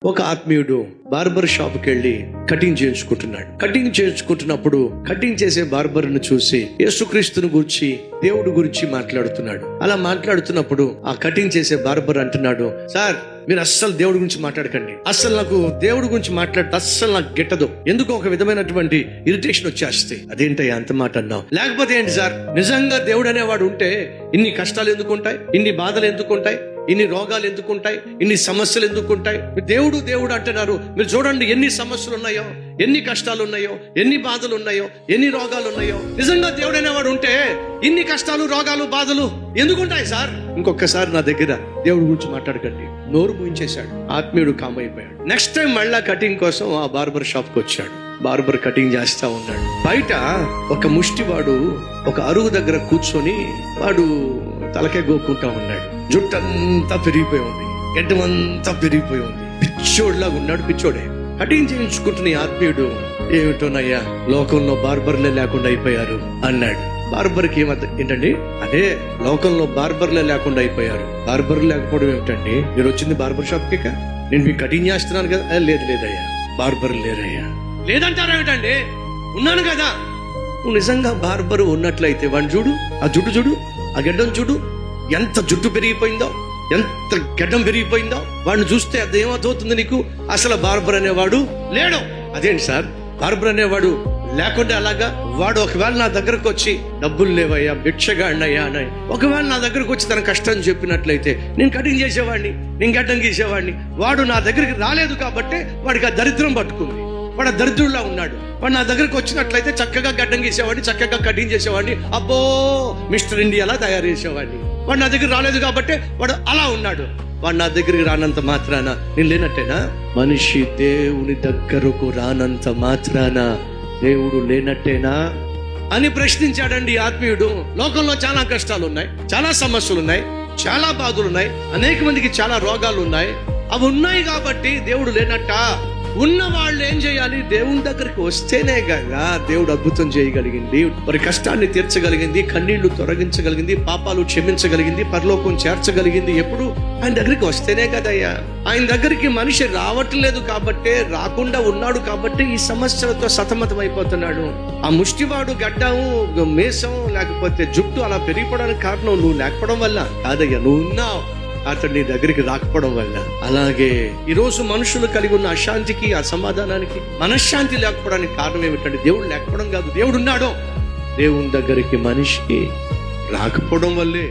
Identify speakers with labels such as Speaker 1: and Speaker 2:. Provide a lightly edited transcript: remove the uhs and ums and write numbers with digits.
Speaker 1: ఒక ఆత్మీయుడు బార్బర్ షాప్కి వెళ్ళి కటింగ్ చేయించుకుంటున్నాడు. కటింగ్ చేయించుకుంటున్నప్పుడు కటింగ్ చేసే బార్బర్ను చూసి యేసుక్రీస్తుని గురించి, దేవుడి గురించి మాట్లాడుతున్నాడు. అలా మాట్లాడుతున్నప్పుడు ఆ కటింగ్ చేసే బార్బర్ అంటున్నాడు, సార్ మీరు అస్సలు దేవుడి గురించి మాట్లాడకండి, అస్సలు నాకు దేవుడి గురించి మాట్లాడితే అస్సలు నాకు గిట్టదు, ఎందుకు ఒక విధమైనటువంటి ఇరిటేషన్ వచ్చేస్తాయి. అదేంటయ్యా అంత మాట అన్నావు? లేకపోతే ఏంటి సార్, నిజంగా దేవుడు అనేవాడు ఉంటే ఇన్ని కష్టాలు ఎందుకుంటాయి, ఇన్ని బాధలు ఎందుకుంటాయి, ఇన్ని రోగాలు ఎందుకుంటాయి, ఇన్ని సమస్యలు ఎందుకుంటాయి? దేవుడు దేవుడు అంటున్నారు, మీరు చూడండి ఎన్ని సమస్యలు ఉన్నాయో, ఎన్ని కష్టాలు ఉన్నాయో, ఎన్ని బాధలు ఉన్నాయో, ఎన్ని రోగాలు ఉన్నాయో. నిజంగా దేవుడు అనేవాడు ఉంటే ఇన్ని కష్టాలు, రోగాలు, బాధలు ఎందుకుంటాయి సార్? ఇంకొకసారి నా దగ్గర దేవుడి గురించి మాట్లాడకండి. నోరు మూయించేశాడు. ఆత్మీయుడు కామ్ అయిపోయాడు. నెక్స్ట్ టైం మళ్ళా కటింగ్ కోసం ఆ బార్బర్ షాప్ కి వచ్చాడు. బార్బర్ కటింగ్ చేస్తా ఉన్నాడు. బయట ఒక ముష్టివాడు ఒక అరుగు దగ్గర కూర్చొని వాడు తలకే గోక్కుంటా ఉన్నాడు. జుట్టంతా పెరిగిపోయి ఉంది, గడ్డమంతా పెరిగిపోయి ఉంది, పిచ్చోడ్లాగా ఉన్నాడు. పిచ్చోడే. కటింగ్ చేయించుకుంటున్న ఆత్మీయుడు, ఏమిటోనయ్యా లోకంలో బార్బర్లే లేకుండా అయిపోయారు అన్నాడు. బార్బర్కి ఏంటండి, అదే లోకంలో బార్బర్లే లేకుండా అయిపోయారు. బార్బర్ లేకపోవడం ఏమిటండి, మీరు వచ్చింది బార్బర్ షాప్ కి, నేను మీకు కటింగ్ చేస్తున్నాను కదా. లేదు లేదయ్యా, బార్బర్ లేరయ్యా. లేదంటారా ఏమిటండి, ఉన్నాను కదా. నువ్వు నిజంగా బార్బర్ ఉన్నట్లయితే వాడిని చూడు, ఆ జుట్టు చూడు, ఆ గడ్డం చూడు, ఎంత జుట్టు పెరిగిపోయిందో, ఎంత గడ్డం పెరిగిపోయిందో. వాడిని చూస్తే అదేమవుతుంది నీకు, అసలు బార్బర్ అనేవాడు లేడు. అదేంటి సార్, బార్బర్ అనేవాడు లేకుండా అలాగా? వాడు ఒకవేళ నా దగ్గరకు వచ్చి డబ్బులు లేవయ్యా, భిక్షగాడినయ్యా అని ఒకవేళ నా దగ్గరకు వచ్చి తన కష్టం చెప్పినట్లయితే నేను కటింగ్ చేసేవాడిని, నేను గడ్డం గీసేవాడిని. వాడు నా దగ్గరికి రాలేదు కాబట్టి వాడికి ఆ దరిద్రం పట్టుకుంది. వాడు దరిద్రుల్లా ఉన్నాడు. వాడు నా దగ్గరకు వచ్చినట్లయితే చక్కగా గడ్డం గీసేవాడిని, చక్కగా కటింగ్ చేసేవాడిని, అబ్బో మిస్టర్ ఇండియాలా తయారు చేసేవాడిని. వాడు నా దగ్గర రాలేదు కాబట్టి వాడు అలా ఉన్నాడు. వాడు నా దగ్గరికి రానంత మాత్రాన నేను లేనట్టేనా? మనిషి దేవుని దగ్గరకు రానంత మాత్రాన దేవుడు లేనట్టేనా అని ప్రశ్నించాడండి ఆత్మీయుడు. లోకంలో చాలా కష్టాలు ఉన్నాయి, చాలా సమస్యలు ఉన్నాయి, చాలా బాధలు ఉన్నాయి, అనేక మందికి చాలా రోగాలు ఉన్నాయి. అవి ఉన్నాయి కాబట్టి దేవుడు లేనట్ట? ఉన్న వాళ్ళు ఏం చేయాలి? దేవుని దగ్గరికి వస్తేనే కదా దేవుడు అద్భుతం చేయగలిగింది, వారి కష్టాన్ని తీర్చగలిగింది, కన్నీళ్లు తొలగించగలిగింది, పాపాలు క్షమించగలిగింది, పరలోకం చేర్చగలిగింది. ఎప్పుడు ఆయన దగ్గరికి వస్తేనే కదయ్యా. ఆయన దగ్గరికి మనిషి రావట్లేదు కాబట్టే, రాకుండా ఉన్నాడు కాబట్టి ఈ సమస్యలతో సతమతం అయిపోతున్నాడు. ఆ ముష్టివాడు గడ్డము, మేషం, లేకపోతే జుట్టు అలా పెరిగిపోవడానికి కారణం నువ్వు లేకపోవడం వల్ల కాదయ్యా, నువ్వు ఉన్నావు, అతడు నీ దగ్గరికి రాకపోవడం వల్ల. అలాగే ఈరోజు మనుషులు కలిగి ఉన్న అశాంతికి, అసమాధానానికి, మనశ్శాంతి లేకపోవడానికి కారణం ఏమిటంటే దేవుడు లేకపోవడం కాదు, దేవుడు ఉన్నాడు. దేవుని దగ్గరికి మనిషికి రాకపోవడం వల్లే.